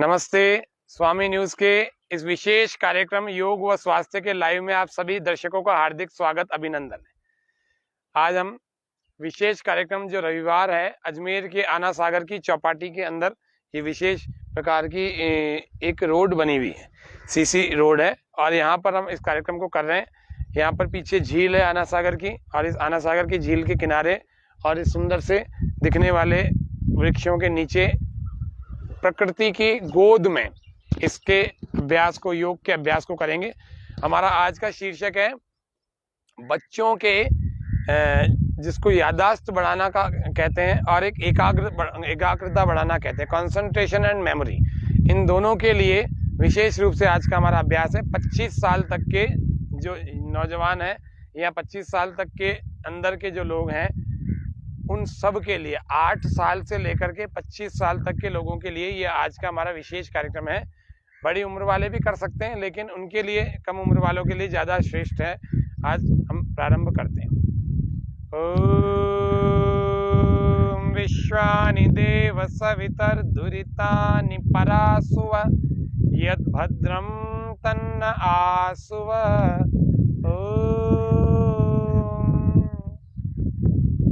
नमस्ते। स्वामी न्यूज के इस विशेष कार्यक्रम योग व स्वास्थ्य के लाइव में आप सभी दर्शकों का हार्दिक स्वागत, अभिनंदन है। आज हम विशेष कार्यक्रम जो रविवार है अजमेर के आना सागर की चौपाटी के अंदर ये विशेष प्रकार की एक रोड बनी हुई है, सीसी रोड है और यहाँ पर हम इस कार्यक्रम को कर रहे हैं। यहाँ पर पीछे झील है आना सागर की और इस आना सागर की झील के किनारे और इस सुंदर से दिखने वाले वृक्षों के नीचे प्रकृति की गोद में इसके अभ्यास को, योग के अभ्यास को करेंगे। हमारा आज का शीर्षक है बच्चों के जिसको याददाश्त बढ़ाना का कहते हैं और एक एकाग्रता बढ़ाना कहते हैं, कंसंट्रेशन एंड मेमोरी। इन दोनों के लिए विशेष रूप से आज का हमारा अभ्यास है। 25 साल तक के जो नौजवान हैं या 25 साल तक के अंदर के जो लोग हैं उन सब के लिए, 8 साल से लेकर के 25 साल तक के लोगों के लिए ये आज का हमारा विशेष कार्यक्रम है। बड़ी उम्र वाले भी कर सकते हैं लेकिन उनके लिए, कम उम्र वालों के लिए ज़्यादा श्रेष्ठ है। आज हम प्रारंभ करते हैं। ओम विश्वानि देव सवितर्दुरितानि परासुव यद् भद्रं तन्न आसुव।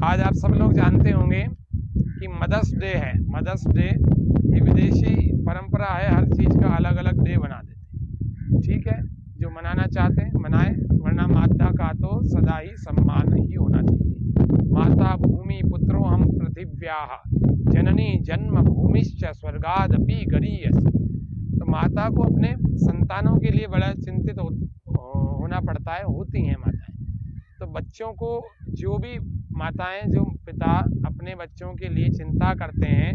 आज आप सब लोग जानते होंगे कि मदर्स डे है। मदर्स डे ये विदेशी परंपरा है, हर चीज़ का अलग अलग डे बना देते। ठीक है, जो मनाना चाहते हैं मनाएं, वरना माता का तो सदा ही सम्मान ही होना चाहिए। माता भूमि पुत्रो हम पृथिव्याः जननी जन्म भूमिश्च स्वर्गादपि गरीयसी। तो माता को अपने संतानों के लिए बड़ा चिंतित होना पड़ता है, होती हैं माताएं। तो बच्चों को, जो भी माताएं, जो पिता अपने बच्चों के लिए चिंता करते हैं,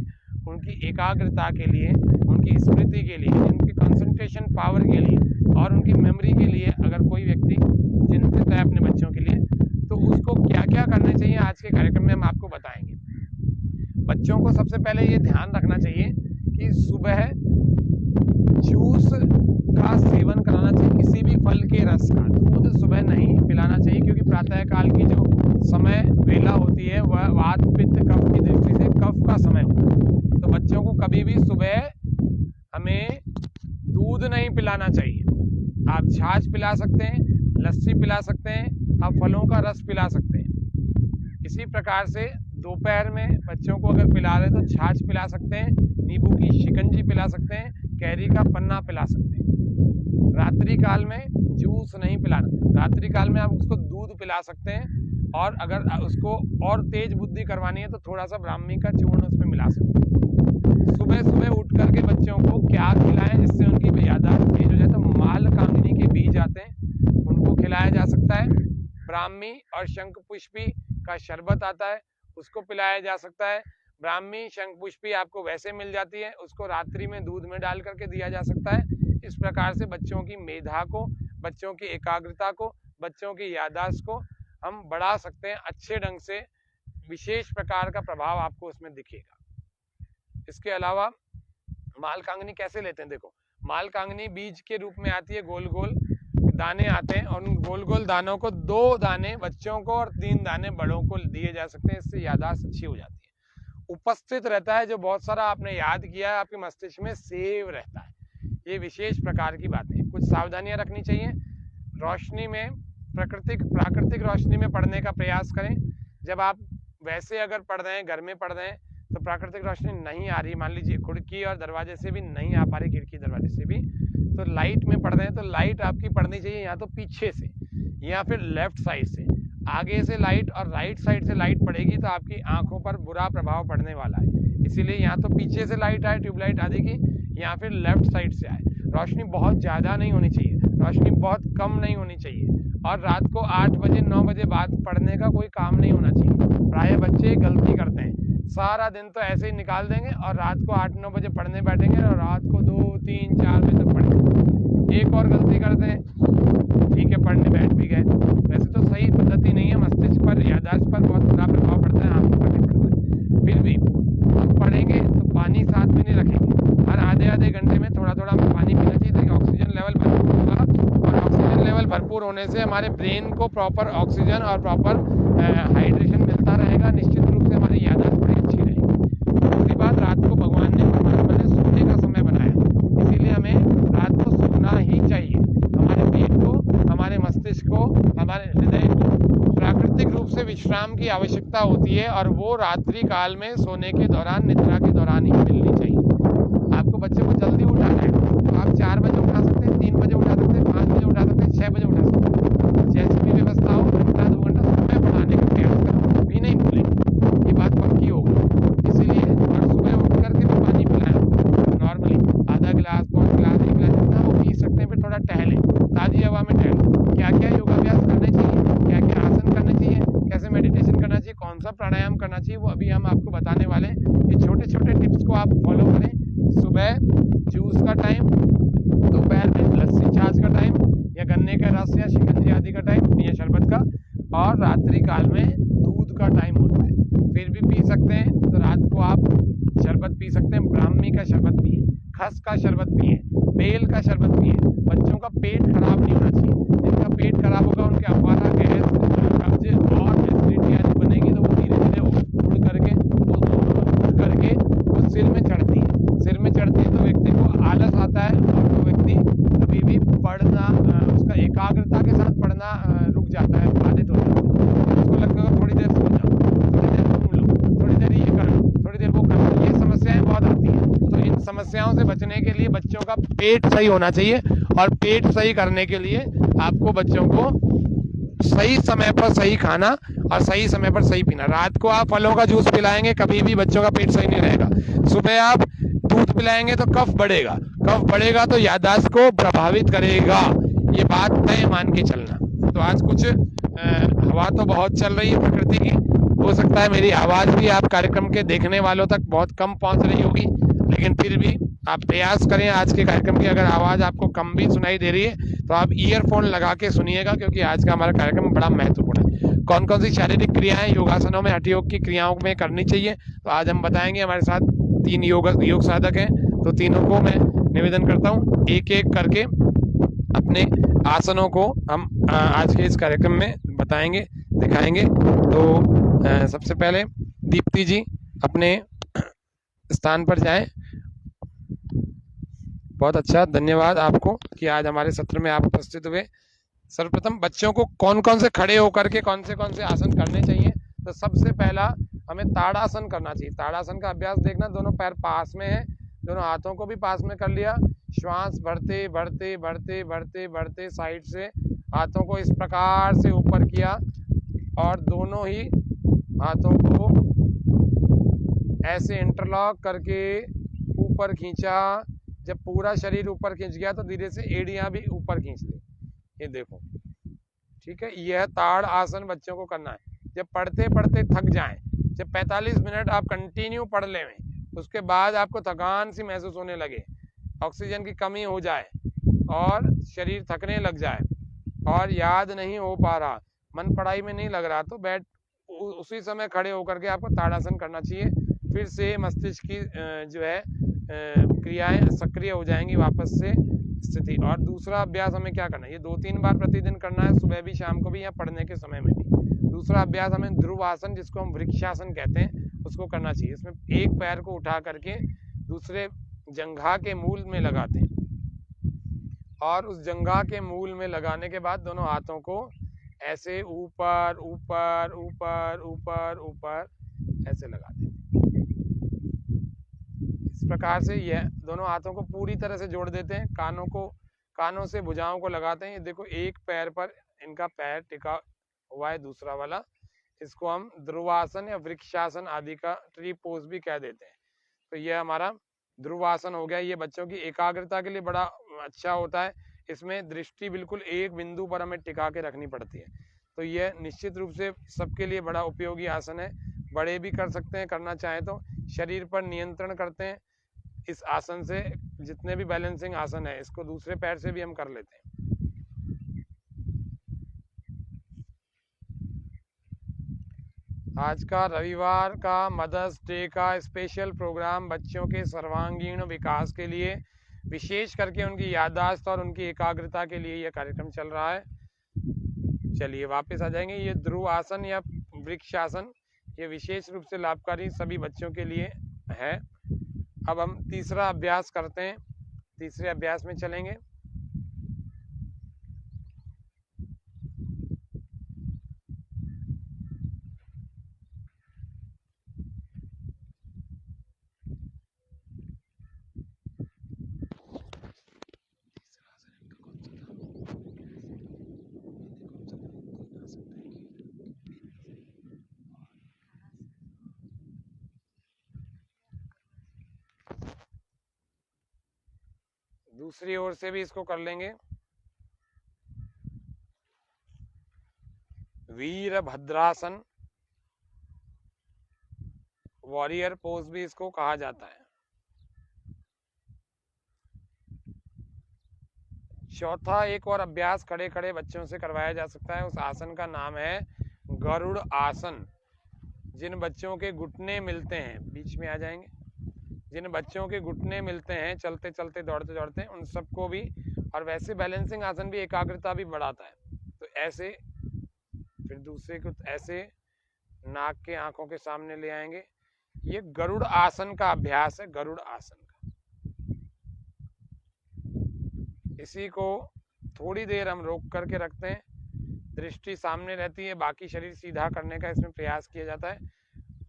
उनकी एकाग्रता के लिए, उनकी स्मृति के लिए, उनकी कंसंट्रेशन पावर के लिए और उनकी मेमोरी के लिए अगर कोई व्यक्ति चिंतित है अपने बच्चों के लिए तो उसको क्या क्या करना चाहिए आज के कार्यक्रम में हम आपको बताएंगे। बच्चों को सबसे पहले ये ध्यान रखना चाहिए कि सुबह जूस का सेवन कराना चाहिए, किसी भी फल के रस का। दूध सुबह नहीं पिलाना चाहिए क्योंकि प्रातःकाल की जो समय वेला होती है वह वात पित्त कफ की दृष्टि से कफ का समय होता है। तो बच्चों को कभी भी सुबह हमें दूध नहीं पिलाना चाहिए। आप छाछ पिला सकते हैं, लस्सी पिला सकते हैं, आप फलों का रस पिला सकते हैं। इसी प्रकार से दोपहर में बच्चों को अगर पिला रहे तो छाछ पिला सकते हैं, नींबू की शिकंजी पिला सकते हैं, कैरी का पन्ना पिला सकते हैं। रात्रि काल में जूस नहीं पिलाना, रात्रि काल में आप उसको दूध पिला सकते हैं और अगर उसको और तेज बुद्धि करवानी है तो थोड़ा सा ब्राह्मी का चूर्ण उसमें मिला सकते हैं। सुबह सुबह उठ करके बच्चों को क्या खिलाएं जिससे उनकी याददाश्त तेज हो जाए, तो माल कांगनी के बीज आते हैं, उनको खिलाया जा सकता है। ब्राह्मी और शंख पुष्पी का शरबत आता है, उसको पिलाया जा सकता है। ब्राह्मी शंख पुष्पी आपको वैसे मिल जाती है, उसको रात्रि में दूध में डाल करके दिया जा सकता है। इस प्रकार से बच्चों की मेधा को, बच्चों की एकाग्रता को, बच्चों की याददाश्त को हम बढ़ा सकते हैं। अच्छे ढंग से विशेष प्रकार का प्रभाव आपको उसमें दिखेगा। इसके अलावा माल कांगनी कैसे लेते हैं, देखो माल कांगनी बीज के रूप में आती है, गोल गोल दाने आते हैं और उन गोल गोल दानों को 2 दाने बच्चों को और 3 दाने बड़ों को दिए जा सकते हैं। इससे याददाश्त अच्छी हो जाती है। उपस्थित रहता है, जो बहुत सारा आपने याद किया है आपके मस्तिष्क में सेव रहता है। ये विशेष प्रकार की बातें, कुछ सावधानियां रखनी चाहिए। रोशनी में, प्राकृतिक रोशनी में पढ़ने का प्रयास करें। जब आप वैसे अगर पढ़ रहे हैं, घर में पढ़ रहे हैं तो प्राकृतिक रोशनी नहीं आ रही, मान लीजिए खिड़की और दरवाजे से भी नहीं आ पा रही, खिड़की दरवाजे से भी, तो लाइट में पढ़ रहे हैं तो लाइट आपकी पढ़नी चाहिए या तो पीछे से या फिर लेफ्ट साइड से। आगे से लाइट और राइट साइड से लाइट पड़ेगी तो आपकी आंखों पर बुरा प्रभाव पड़ने वाला है। इसीलिए या तो पीछे से लाइट आए, ट्यूबलाइट आदि की, या फिर लेफ्ट साइड से आए। रोशनी बहुत ज़्यादा नहीं होनी चाहिए, रोशनी बहुत कम नहीं होनी चाहिए और रात को 8 बजे 9 बजे बाद पढ़ने का कोई काम नहीं होना चाहिए। प्राय बच्चे गलती करते हैं, सारा दिन तो ऐसे ही निकाल देंगे और रात को 8-9 बजे पढ़ने बैठेंगे और रात को 2, 3, 4 बजे तक पढ़ेंगे। एक और गलती करते हैं, ठीक है पढ़ने बैठ भी गए, वैसे तो सही पद्धति नहीं है, मस्तिष्क पर, याददाश्त पर बहुत बुरा प्रभाव पड़ता है, आंखों पर नहीं पड़ता है। फिर भी पढ़ेंगे तो पानी साथ में नहीं रखेंगे, हर आधे घंटे में थोड़ा थोड़ा पानी पीना चाहिए ताकि ऑक्सीजन लेवल भरपूर होगा और ऑक्सीजन लेवल भरपूर होने से हमारे ब्रेन को प्रॉपर ऑक्सीजन और प्रॉपर हाइड्रेशन मिलता रहेगा। निश्चित रूप से हमारी याददाश्त बड़ी अच्छी रहेगी। दूसरी बात, रात को भगवान ने, परमात्मा ने सोने का समय बनाया। की आवश्यकता होती है और वो रात्रि काल में सोने के दौरान, निद्रा के दौरान ही मिलनी चाहिए। आपको बच्चे को जल्दी उठाना है तो आप 4 बजे उठा सकते हैं, 3 बजे उठा सकते हैं, 5 बजे उठा सकते हैं, 6 बजे उठा सकते हैं, जैसी भी व्यवस्था हो 1-2 घंटा सुबह पढ़ाने का प्रयास करें, कभी नहीं भूलेंगे, ये बात पक्की होगी। इसीलिए और सुबह उठ करके भी पानी पिलाएं, नॉर्मली आधा गिलास, पौन गिलास, 1 गिलास जितना वो पी सकते हैं। फिर थोड़ा टहलें, ताज़ी हवा में टहलें। क्या क्या योगाभ्यास करने चाहिए, क्या क्या आसन करने चाहिए, कैसे मेडिटेशन करना चाहिए, कौन सा प्राणायाम करना चाहिए, वो अभी हम आपको बताने वाले हैं। ये छोटे छोटे टिप्स को आप फॉलो करें। सुबह जूस का टाइम, दोपहर में लस्सी छाछ का टाइम, या गन्ने का रस या शिकंजी आदि का टाइम या शरबत का, और रात्रि काल में दूध का टाइम होता है। फिर भी पी सकते हैं तो रात को आप शरबत पी सकते हैं, ब्राह्मी का शरबत पिए, खस का शरबत पिए, बेल का शरबत पिए। बच्चों का पेट खराब नहीं होना चाहिए, जिनका पेट खराब होगा उनके अफवारा गैस, कब्जे और एसिडिटी आदि बनेगी तो वो धीरे धीरे उड़ करके वो सिर में चढ़ती है। सिर में चढ़ती है तो व्यक्ति को आलस आता है और वो व्यक्ति कभी भी पढ़ना, उसका एकाग्रता के साथ पढ़ना रुक जाता है, बाधित हो जाता है। उसको लगता है थोड़ी देर सो जाओ, थोड़ी देर घूम लो, थोड़ी देर ये कर लो, थोड़ी देर वो कर लो। ये समस्याएं बहुत आती हैं। तो इन समस्याओं से बचने के लिए बच्चों का पेट सही होना चाहिए, और पेट सही करने के लिए आपको बच्चों को सही समय पर सही खाना और सही समय पर सही पीना। रात को आप फलों का जूस पिलाएंगे, कभी भी बच्चों का पेट सही नहीं रहेगा। सुबह आप दूध पिलाएंगे तो कफ बढ़ेगा, कफ बढ़ेगा तो याददाश्त को प्रभावित करेगा। ये बात तय मान के चलना। तो आज कुछ हवा तो बहुत चल रही है प्रकृति की, हो सकता है मेरी आवाज़ भी आप कार्यक्रम के देखने वालों तक बहुत कम पहुंच रही होगी, लेकिन फिर भी आप प्रयास करें। आज के कार्यक्रम की अगर आवाज़ आपको कम भी सुनाई दे रही है तो आप ईयरफोन लगा के सुनिएगा, क्योंकि आज का हमारा कार्यक्रम बड़ा महत्वपूर्ण है। कौन कौन सी शारीरिक क्रियाएं योगासनों में, हठ योग की क्रियाओं में करनी चाहिए, तो आज हम बताएंगे। हमारे साथ 3 योग साधक हैं, तो तीनों को मैं निवेदन करता हूँ एक एक करके अपने आसनों को हम आज के इस कार्यक्रम में बताएंगे, दिखाएंगे। तो सबसे पहले दीप्ति जी अपने स्थान पर जाएं। बहुत अच्छा, धन्यवाद आपको कि आज हमारे सत्र में आप उपस्थित हुए। सर्वप्रथम बच्चों को कौन कौन से खड़े होकर के कौन से आसन करने चाहिए, तो सबसे पहला हमें ताड़ासन करना चाहिए। ताड़ासन का अभ्यास देखना, दोनों पैर पास में है, दोनों हाथों को भी पास में कर लिया, श्वास भरते भरते भरते भरते भरते साइड से हाथों को इस प्रकार से ऊपर किया और दोनों ही हाथों को ऐसे इंटरलॉक करके ऊपर खींचा। जब पूरा शरीर ऊपर खींच गया तो धीरे से एड़ियां भी ऊपर खींच ली, ये देखो, ठीक है। यह ताड़ आसन बच्चों को करना है। जब पढ़ते पढ़ते थक जाएं, जब 45 मिनट आप कंटिन्यू पढ़ लें, उसके बाद आपको थकान सी महसूस होने लगे, ऑक्सीजन की कमी हो जाए और शरीर थकने लग जाए और याद नहीं हो पा रहा, मन पढ़ाई में नहीं लग रहा, तो उसी समय खड़े होकर के आपको ताड़ासन करना चाहिए। फिर से मस्तिष्क की जो है क्रियाएं सक्रिय हो जाएंगी वापस से स्थिति। और दूसरा अभ्यास हमें क्या करना है, ये 2-3 बार प्रतिदिन करना है, सुबह भी शाम को भी या पढ़ने के समय में भी। दूसरा अभ्यास हमें ध्रुव आसन, जिसको हम वृक्षासन कहते हैं, उसको करना चाहिए। इसमें एक पैर को उठा करके दूसरे जंघा के मूल में लगाते हैं और उस जंघा के मूल में लगाने के बाद दोनों हाथों को ऐसे ऊपर ऊपर ऊपर ऊपर ऊपर ऐसे लगाते हैं। इस प्रकार से यह दोनों हाथों को पूरी तरह से जोड़ देते हैं, कानों से भुजाओं को लगाते हैं। ये देखो, एक पैर पर इनका पैर टिका हुआ है, दूसरा वाला, इसको हम ध्रुवासन या वृक्षासन आदि का ट्री पोज भी कह देते हैं। तो यह हमारा ध्रुवासन हो गया। ये बच्चों की एकाग्रता के लिए बड़ा अच्छा होता है। इसमें दृष्टि बिल्कुल एक बिंदु पर हमें टिका के रखनी पड़ती है। तो यह निश्चित रूप से सबके लिए बड़ा उपयोगी आसन है। बड़े भी कर सकते हैं, करना चाहें तो। शरीर पर नियंत्रण करते हैं इस आसन से। जितने भी बैलेंसिंग आसन है, इसको दूसरे पैर से भी हम कर लेते हैं। आज का रविवार का मदर्स डे का स्पेशल प्रोग्राम बच्चों के सर्वांगीण विकास के लिए, विशेष करके उनकी याददाश्त और उनकी एकाग्रता के लिए यह कार्यक्रम चल रहा है। चलिए वापस आ जाएंगे। ये ध्रुव आसन या वृक्षासन, ये विशेष रूप से लाभकारी सभी बच्चों के लिए है। अब हम तीसरा अभ्यास करते हैं, तीसरे अभ्यास में चलेंगे। दूसरी ओर से भी इसको कर लेंगे। वीरभद्रासन, वॉरियर पोज भी इसको कहा जाता है। चौथा एक और अभ्यास खड़े खड़े बच्चों से करवाया जा सकता है। उस आसन का नाम है गरुड़ आसन। जिन बच्चों के घुटने मिलते हैं, बीच में आ जाएंगे, जिन बच्चों के घुटने मिलते हैं चलते चलते दौड़ते दौड़ते, उन सबको भी, और वैसे बैलेंसिंग आसन भी एकाग्रता भी बढ़ाता है। तो ऐसे, फिर दूसरे को ऐसे नाक के आंखों के सामने ले आएंगे। ये गरुड़ आसन का अभ्यास है, गरुड़ आसन का। इसी को थोड़ी देर हम रोक करके रखते हैं, दृष्टि सामने रहती है, बाकी शरीर सीधा करने का इसमें प्रयास किया जाता है,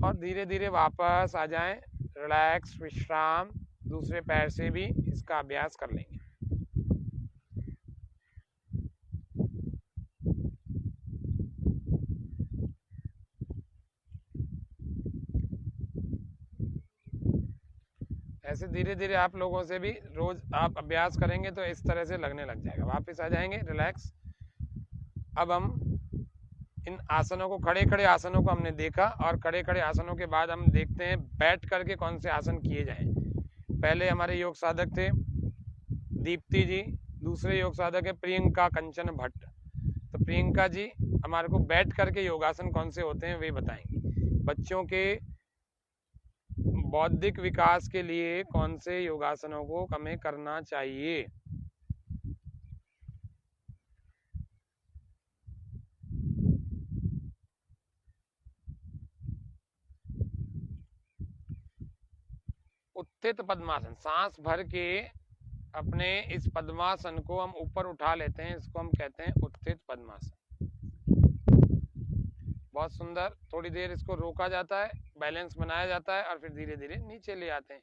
और धीरे धीरे वापस आ जाएं, रिलैक्स, विश्राम। दूसरे पैर से भी इसका अभ्यास कर लेंगे। ऐसे धीरे धीरे आप लोगों से भी रोज आप अभ्यास करेंगे तो इस तरह से लगने लग जाएगा। वापस आ जाएंगे, रिलैक्स। अब हम इन आसनों को, खड़े खड़े आसनों को हमने देखा, और खड़े खड़े आसनों के बाद हम देखते हैं बैठ करके कौन से आसन किए जाएं। पहले हमारे योग साधक थे दीप्ति जी, दूसरे योग साधक है प्रियंका कंचन भट्ट। तो प्रियंका जी हमारे को बैठ करके योगासन कौन से होते हैं वे बताएंगी। बच्चों के बौद्धिक विकास के लिए कौन से योगासनों को हमें करना चाहिए। उत्थित पद्मासन, सांस भर के अपने इस पद्मासन को हम ऊपर उठा लेते हैं, इसको हम कहते हैं उत्थित पद्मासन। बहुत सुंदर। थोड़ी देर इसको रोका जाता है, बैलेंस बनाया जाता है, और फिर धीरे धीरे नीचे ले आते हैं।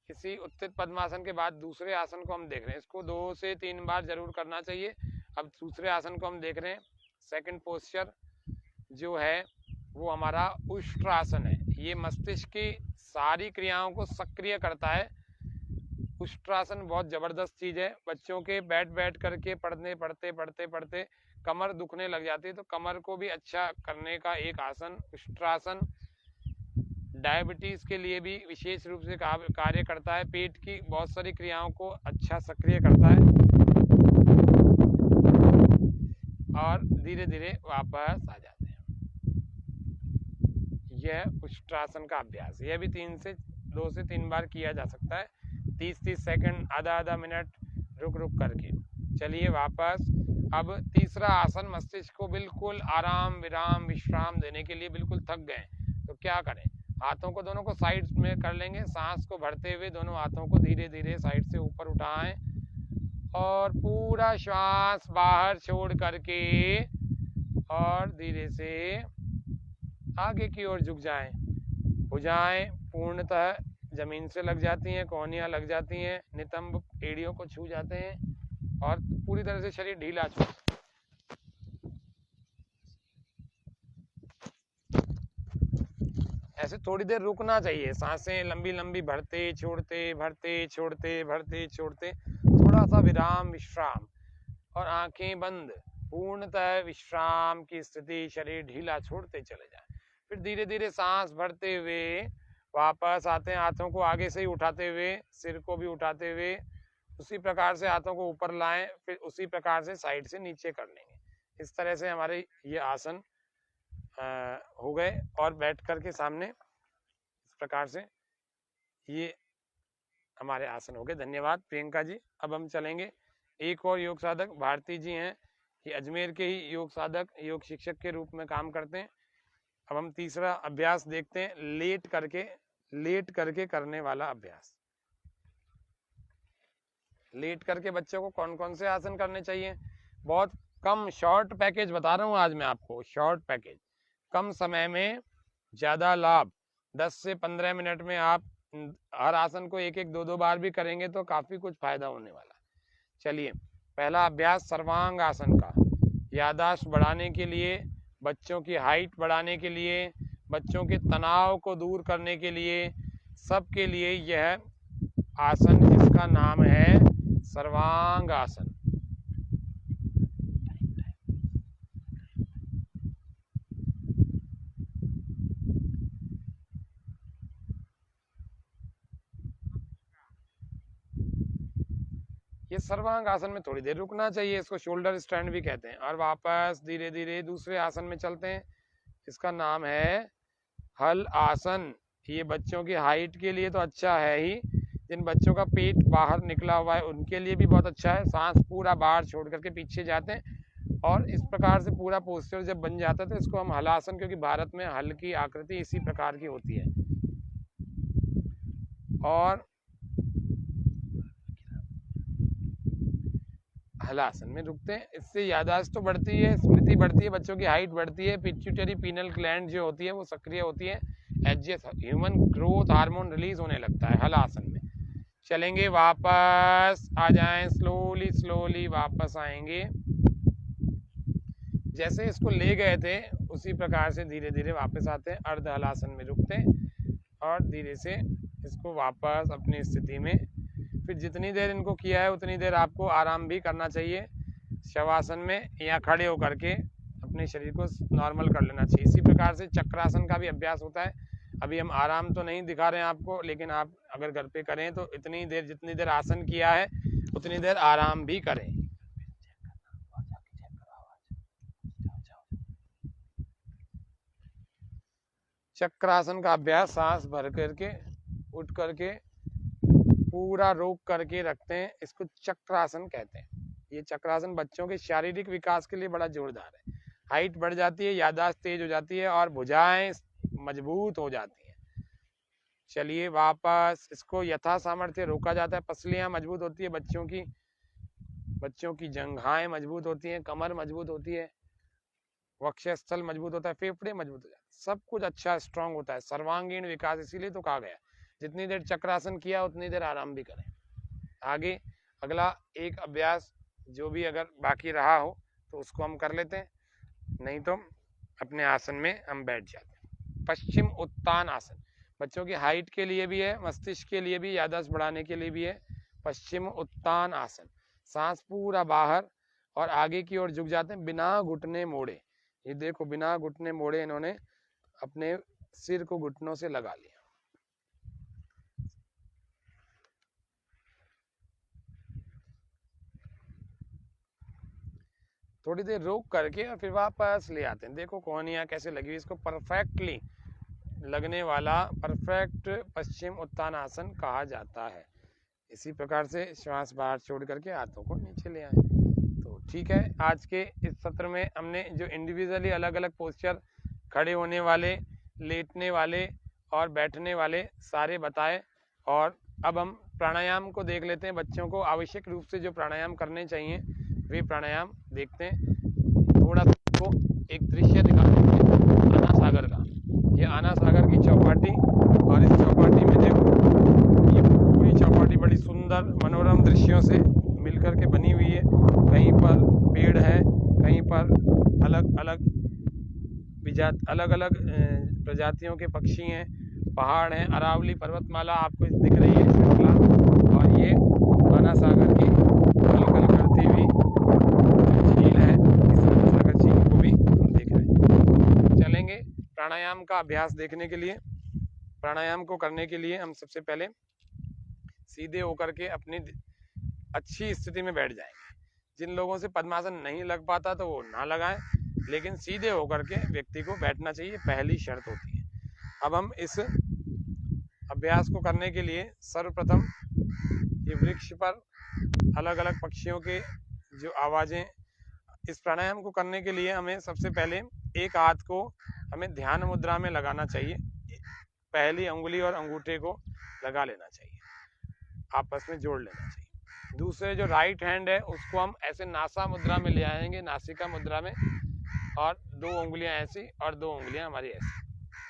इसी उत्थित पद्मासन के बाद दूसरे आसन को हम देख रहे हैं, इसको 2 से 3 बार जरूर करना चाहिए। अब दूसरे आसन को हम देख रहे हैं। सेकंड पोस्चर जो है वो हमारा उष्ट्रासन है। ये मस्तिष्क की सारी क्रियाओं को सक्रिय करता है। उष्ट्रासन बहुत जबरदस्त चीज है। बच्चों के बैठ बैठ करके पढ़ते कमर दुखने लग जाती है, तो कमर को भी अच्छा करने का एक आसन उष्ट्रासन। डायबिटीज के लिए भी विशेष रूप से कार्य करता है। पेट की बहुत सारी क्रियाओं को अच्छा सक्रिय करता है। और धीरे धीरे वापस आ जाते हैं। यह उष्ट्रासन का अभ्यास, यह भी 2 से 3 बार किया जा सकता है। 30-30 सेकंड, आधा मिनट रुक करके। चलिए वापस। अब तीसरा आसन, मस्तिष्क को बिल्कुल आराम, विराम, विश्राम देने के लिए बिल्कुल थक गए तो क्या करें। हाथों को दोनों को साइड में कर लेंगे। सांस को भरते हुए दोनों हाथों को धीरे धीरे साइड से ऊपर उठाएं, और पूरा श्वास बाहर छोड़ करके और धीरे से आगे की ओर झुक जाएं। भुजाएं पूर्णतः जमीन से लग जाती हैं, कोहनियां लग जाती हैं, नितंब एड़ियों को छू जाते हैं, और पूरी तरह से शरीर ढीला छू। ऐसे थोड़ी देर रुकना चाहिए। सांसें लंबी लंबी भरते छोड़ते, थोड़ा सा विराम, विश्राम, और आंखें बंद, पूर्णतः विश्राम की स्थिति, शरीर ढीला छोड़ते चले जाए। फिर धीरे धीरे सांस भरते हुए वापस आते हैं, हाथों को आगे से ही उठाते हुए, सिर को भी उठाते हुए उसी प्रकार से हाथों को ऊपर लाएं, फिर उसी प्रकार से साइड से नीचे कर लेंगे। इस तरह से हमारे ये आसन हो गए। और बैठ करके सामने इस प्रकार से ये हमारे आसन हो गए। धन्यवाद प्रियंका जी। अब हम चलेंगे, एक और योग साधक भारती जी हैं, ये अजमेर के ही योग साधक, योग शिक्षक के रूप में काम करते हैं। अब हम तीसरा अभ्यास देखते हैं, लेट करके करने वाला अभ्यास। लेट करके बच्चों को कौन कौन से आसन करने चाहिए। बहुत कम शॉर्ट पैकेज बता रहा हूँ आज मैं आपको, शॉर्ट पैकेज, कम समय में ज्यादा लाभ। 10 से 15 मिनट में आप हर आसन को 1-1, 2-2 बार भी करेंगे तो काफी कुछ फायदा होने वाला है। चलिए, पहला अभ्यास सर्वांग आसन का, याददाश्त बढ़ाने के लिए, बच्चों की हाइट बढ़ाने के लिए, बच्चों के तनाव को दूर करने के लिए, सबके लिए यह आसन जिसका नाम है सर्वांगासन। ये सर्वांग आसन में थोड़ी देर रुकना चाहिए, इसको शोल्डर स्टैंड भी कहते हैं। और वापस धीरे धीरे दूसरे आसन में चलते हैं, इसका नाम है हल आसन। ये बच्चों की हाइट के लिए तो अच्छा है ही, जिन बच्चों का पेट बाहर निकला हुआ है उनके लिए भी बहुत अच्छा है। सांस पूरा बाहर छोड़ करके पीछे जाते हैं और इस प्रकार से पूरा पोस्चर जब बन जाता है तो इसको हम हलासन, क्योंकि भारत में हल की आकृति इसी प्रकार की होती है। और हलासन में रुकते हैं, इससे याददाश्त तो बढ़ती है, स्मृति बढ़ती है, बच्चों की हाइट बढ़ती है, पिट्यूटरी पीनल ग्लैंड जो होती है वो सक्रिय होती है, एचजीएच ह्यूमन ग्रोथ हार्मोन रिलीज होने लगता है हलासन में। चलेंगे, वापस आ जाएं, स्लोली स्लोली वापस आएंगे। जैसे इसको ले गए थे उसी प्रकार से धीरे धीरे वापस आते हैं, अर्ध हलासन में रुकते हैं और धीरे से इसको वापस अपनी स्थिति में। फिर जितनी देर इनको किया है उतनी देर आपको आराम भी करना चाहिए शवासन में, या खड़े होकर के अपने शरीर को नॉर्मल कर लेना चाहिए। इसी प्रकार से चक्रासन का भी अभ्यास होता है। अभी हम आराम तो नहीं दिखा रहे हैं आपको, लेकिन आप अगर घर पे करें तो इतनी देर जितनी देर आसन किया है उतनी देर आराम भी करें। चक्रासन का अभ्यास सांस भर करके उठ करके पूरा रोक करके रखते हैं, इसको चक्रासन कहते हैं। ये चक्रासन बच्चों के शारीरिक विकास के लिए बड़ा जोरदार है। हाइट बढ़ जाती है, याददाश्त तेज हो जाती है और भुजाएं मजबूत हो जाती हैं। चलिए वापस, इसको यथा सामर्थ्य रोका जाता है। पसलियां मजबूत होती है बच्चों की जंघाएं मजबूत होती हैं, कमर मजबूत होती है, वक्षस्थल मजबूत होता है, फेफड़े मजबूत हो जाते हैं, सब कुछ अच्छा स्ट्रांग होता है, सर्वांगीण विकास। इसीलिए तो कहा गया जितनी देर चक्रासन किया उतनी देर आराम भी करें। आगे अगला एक अभ्यास जो भी अगर बाकी रहा हो तो उसको हम कर लेते हैं, नहीं तो अपने आसन में हम बैठ जाते हैं। पश्चिम उत्तान आसन बच्चों की हाइट के लिए भी है, मस्तिष्क के लिए भी, याददाश्त बढ़ाने के लिए भी है। पश्चिम उत्तान आसन, सांस पूरा बाहर और आगे की ओर झुक जाते हैं बिना घुटने मोड़े। ये देखो, बिना घुटने मोड़े इन्होंने अपने सिर को घुटनों से लगा लिया। थोड़ी देर रोक करके और फिर वापस ले आते हैं। देखो कोहनियाँ कैसे लगी हुई, इसको परफेक्टली लगने वाला परफेक्ट पश्चिम उत्तान आसन कहा जाता है। इसी प्रकार से श्वास बाहर छोड़ करके हाथों को नीचे ले आए। तो ठीक है, आज के इस सत्र में हमने जो इंडिविजुअली अलग अलग पोस्चर, खड़े होने वाले, लेटने वाले और बैठने वाले सारे बताए। और अब हम प्राणायाम को देख लेते हैं। बच्चों को आवश्यक रूप से जो प्राणायाम करने चाहिए वे प्राणायाम देखते हैं। थोड़ा सा को एक दृश्य दिखाते हैं आना सागर का। ये आना सागर की चौपाटी, और इस चौपाटी में देखो ये पूरी चौपाटी बड़ी सुंदर मनोरम दृश्यों से मिलकर के बनी हुई है। कहीं पर पेड़ है, कहीं पर अलग अलग प्रजातियों के पक्षी हैं, पहाड़ हैं, अरावली पर्वतमाला आपको दिख रही है श्रृंखला, और ये आना सागर की कलकल करती हुई झील है। इस आना सागर झील को भी हम देख रहे हैं। चलेंगे प्राणायाम का अभ्यास देखने के लिए। प्राणायाम को करने के लिए हम सबसे पहले सीधे होकर के अपनी अच्छी स्थिति में बैठ जाएंगे। जिन लोगों से पद्मासन नहीं लग पाता तो वो ना लगाएं, लेकिन सीधे होकर के व्यक्ति को बैठना चाहिए, पहली शर्त होती है। अब हम इस अभ्यास को करने के लिए सर्वप्रथम ये वृक्ष पर अलग अलग पक्षियों के जो आवाजें, इस प्राणायाम को करने के लिए हमें सबसे पहले एक हाथ को हमें ध्यान मुद्रा में लगाना चाहिए। पहली अंगुली और अंगूठे को लगा लेना चाहिए, आपस में जोड़ लेना चाहिए। दूसरे जो राइट हैंड है उसको हम ऐसे नासा मुद्रा में ले आएंगे, नासिका मुद्रा में, और दो उंगलियां ऐसी और दो उंगलियां हमारी ऐसी,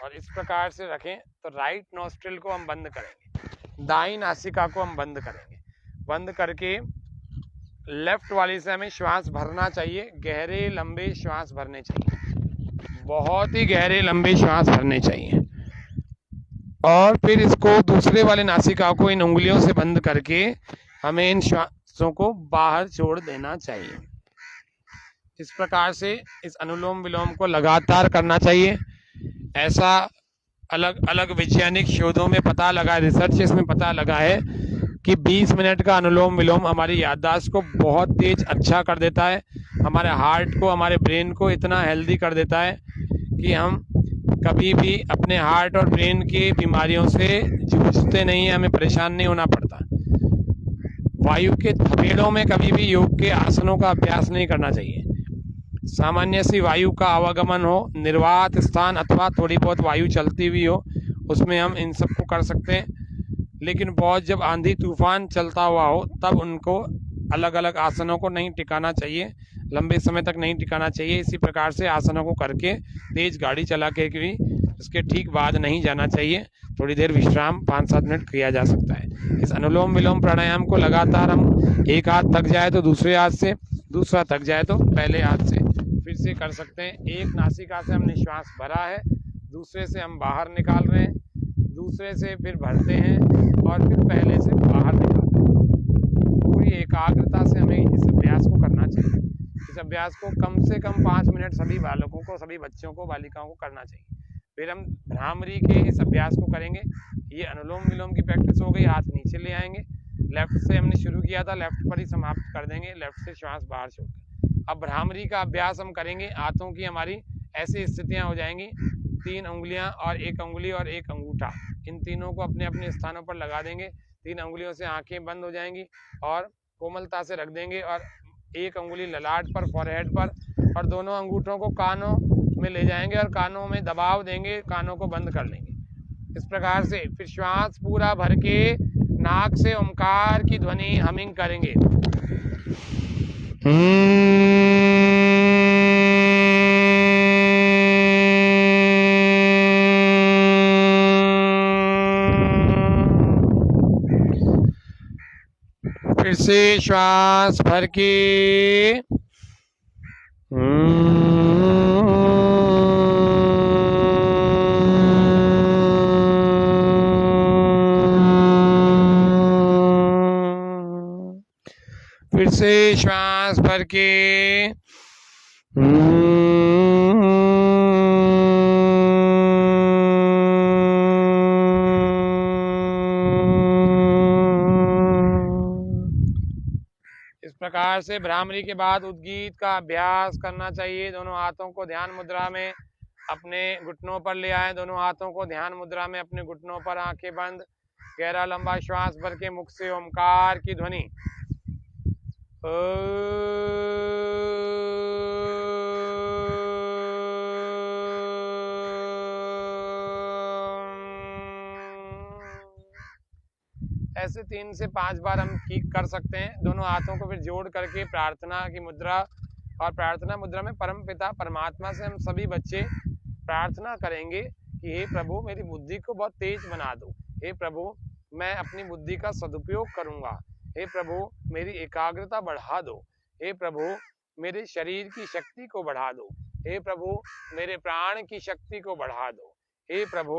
और इस प्रकार से रखें। तो राइट नॉस्ट्रिल को हम बंद करेंगे, दाई नासिका को हम बंद करेंगे। बंद करके लेफ्ट वाली से हमें श्वास भरना चाहिए, गहरे लंबे श्वास भरने चाहिए, बहुत ही गहरे लंबे श्वास भरने चाहिए। और फिर इसको दूसरे वाले नासिका को इन उंगलियों से बंद करके हमें इन हिस्सों को बाहर छोड़ देना चाहिए। इस प्रकार से इस अनुलोम विलोम को लगातार करना चाहिए। ऐसा अलग अलग वैज्ञानिक शोधों में पता लगा, रिसर्च इसमें पता लगा है कि 20 मिनट का अनुलोम विलोम हमारी याददाश्त को बहुत तेज अच्छा कर देता है, हमारे हार्ट को, हमारे ब्रेन को इतना हेल्दी कर देता है कि हम कभी भी अपने हार्ट और ब्रेन की बीमारियों से जूझते नहीं हैं, हमें परेशान नहीं होना पड़ता। वायु के थपेड़ों में कभी भी योग के आसनों का अभ्यास नहीं करना चाहिए। सामान्य सी वायु का आवागमन हो, निर्वात स्थान अथवा थोड़ी बहुत वायु चलती हुई हो, उसमें हम इन सब को कर सकते हैं। लेकिन बहुत जब आंधी तूफान चलता हुआ हो तब उनको अलग अलग आसनों को नहीं टिकाना चाहिए, लंबे समय तक नहीं टिकाना चाहिए। इसी प्रकार से आसनों को करके तेज गाड़ी चला के भी उसके ठीक बाद नहीं जाना चाहिए। थोड़ी देर विश्राम 5-7 मिनट किया जा सकता है। इस अनुलोम विलोम प्राणायाम को लगातार हम एक हाथ थक जाए तो दूसरे हाथ से, दूसरा थक जाए तो पहले हाथ से फिर से कर सकते हैं। एक नासिका से हमने श्वास भरा है, दूसरे से हम बाहर निकाल रहे हैं, दूसरे से फिर भरते हैं और फिर पहले से बाहर निकालते हैं। पूरी एकाग्रता से हमें इस अभ्यास को करना चाहिए। इस अभ्यास को कम से कम 5 मिनट सभी बालकों को, सभी बच्चों को, बालिकाओं को करना चाहिए। फिर हम भ्रामरी के इस अभ्यास को करेंगे। ये अनुलोम विलोम की प्रैक्टिस हो गई। हाथ नीचे ले आएंगे, लेफ्ट से हमने शुरू किया था, लेफ्ट पर ही समाप्त कर देंगे, लेफ्ट से श्वास बाहर छोड़कर। अब भ्रामरी का अभ्यास हम करेंगे। हाथों की हमारी ऐसी स्थितियां हो जाएंगी, 3 उंगलियां और 1 उंगली और 1 अंगूठा, इन तीनों को अपने अपने स्थानों पर लगा देंगे। 3 उंगलियों से आंखें बंद हो जाएंगी और कोमलता से रख देंगे और 1 उंगली ललाट पर, फॉरहेड पर, और दोनों अंगूठों को कानों में ले जाएंगे और कानों में दबाव देंगे, कानों को बंद कर लेंगे। इस प्रकार से फिर श्वास पूरा भर के नाक से ओमकार की ध्वनि हमिंग करेंगे। फिर से श्वास भर के फिर से श्वास भर के इस प्रकार से भ्रामरी के बाद उद्गीत का अभ्यास करना चाहिए। दोनों हाथों को ध्यान मुद्रा में अपने घुटनों पर ले आए, दोनों हाथों को ध्यान मुद्रा में अपने घुटनों पर, आंखें बंद, गहरा लंबा श्वास भर के मुख से ओमकार की ध्वनि ऐसे 3 से 5 बार हम कर सकते हैं। दोनों हाथों को फिर जोड़ करके प्रार्थना की मुद्रा, और प्रार्थना मुद्रा में परम पिता परमात्मा से हम सभी बच्चे प्रार्थना करेंगे कि हे प्रभु मेरी बुद्धि को बहुत तेज बना दो, हे प्रभु मैं अपनी बुद्धि का सदुपयोग करूंगा, हे प्रभु मेरी एकाग्रता बढ़ा दो, हे प्रभु मेरे शरीर की शक्ति को बढ़ा दो, हे प्रभु मेरे प्राण की शक्ति को बढ़ा दो, हे प्रभु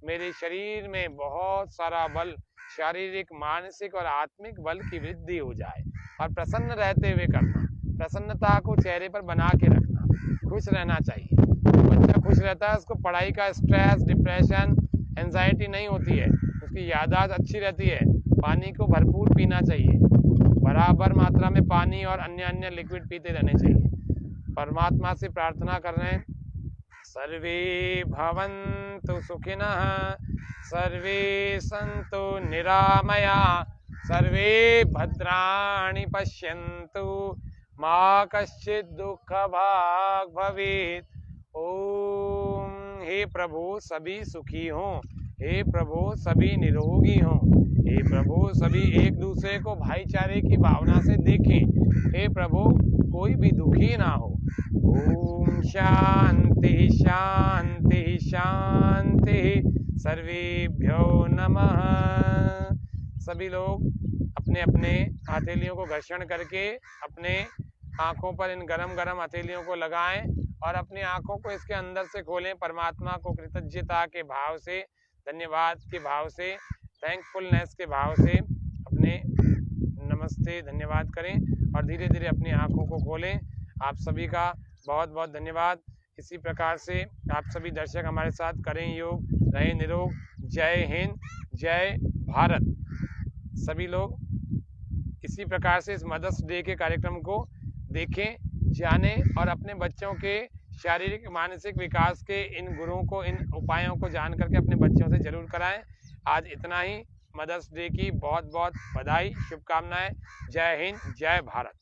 मेरे शरीर में बहुत सारा बल, शारीरिक, मानसिक और आत्मिक बल की वृद्धि हो जाए। और प्रसन्न रहते हुए करना, प्रसन्नता को चेहरे पर बना के रखना, खुश रहना चाहिए। बच्चा खुश रहता है, उसको पढ़ाई का स्ट्रेस, डिप्रेशन, एंजाइटी नहीं होती है, उसकी याददाश्त अच्छी रहती है। पानी को भरपूर पीना चाहिए, बराबर मात्रा में पानी और अन्य लिक्विड पीते रहने चाहिए। परमात्मा से प्रार्थना कर रहे हैं, सर्वे भवन्तु सुखिनः, सर्वे सन्तु निरामया, सर्वे भद्राणि पश्यन्तु, मा कश्चित् दुःखभाग् भवेत्। ओम। हे प्रभु सभी सुखी हों, हे प्रभु सभी निरोगी हों, हे प्रभु सभी एक दूसरे को भाईचारे की भावना से देखें, हे प्रभु कोई भी दुखी ना हो। ओम शांति शांति शांति, सर्वेभ्यो नमः। सभी लोग अपने अपने हथेलियों को घर्षण करके अपने आंखों पर इन गरम गरम हथेलियों को लगाएं और अपनी आंखों को इसके अंदर से खोलें। परमात्मा को कृतज्ञता के भाव से, धन्यवाद के भाव से, थैंकफुलनेस के भाव से अपने नमस्ते, धन्यवाद करें और धीरे धीरे अपनी आँखों को खोलें। आप सभी का बहुत बहुत धन्यवाद। इसी प्रकार से आप सभी दर्शक हमारे साथ करें योग, रहें निरोग। जय हिंद, जय भारत। सभी लोग इसी प्रकार से इस मदर्स डे के कार्यक्रम को देखें, जानें और अपने बच्चों के शारीरिक मानसिक विकास के इन गुणों को, इन उपायों को जान करके अपने बच्चों से जरूर कराएं। आज इतना ही। मदर्स डे की बहुत बहुत बधाई, शुभकामनाएं। जय हिंद, जय भारत।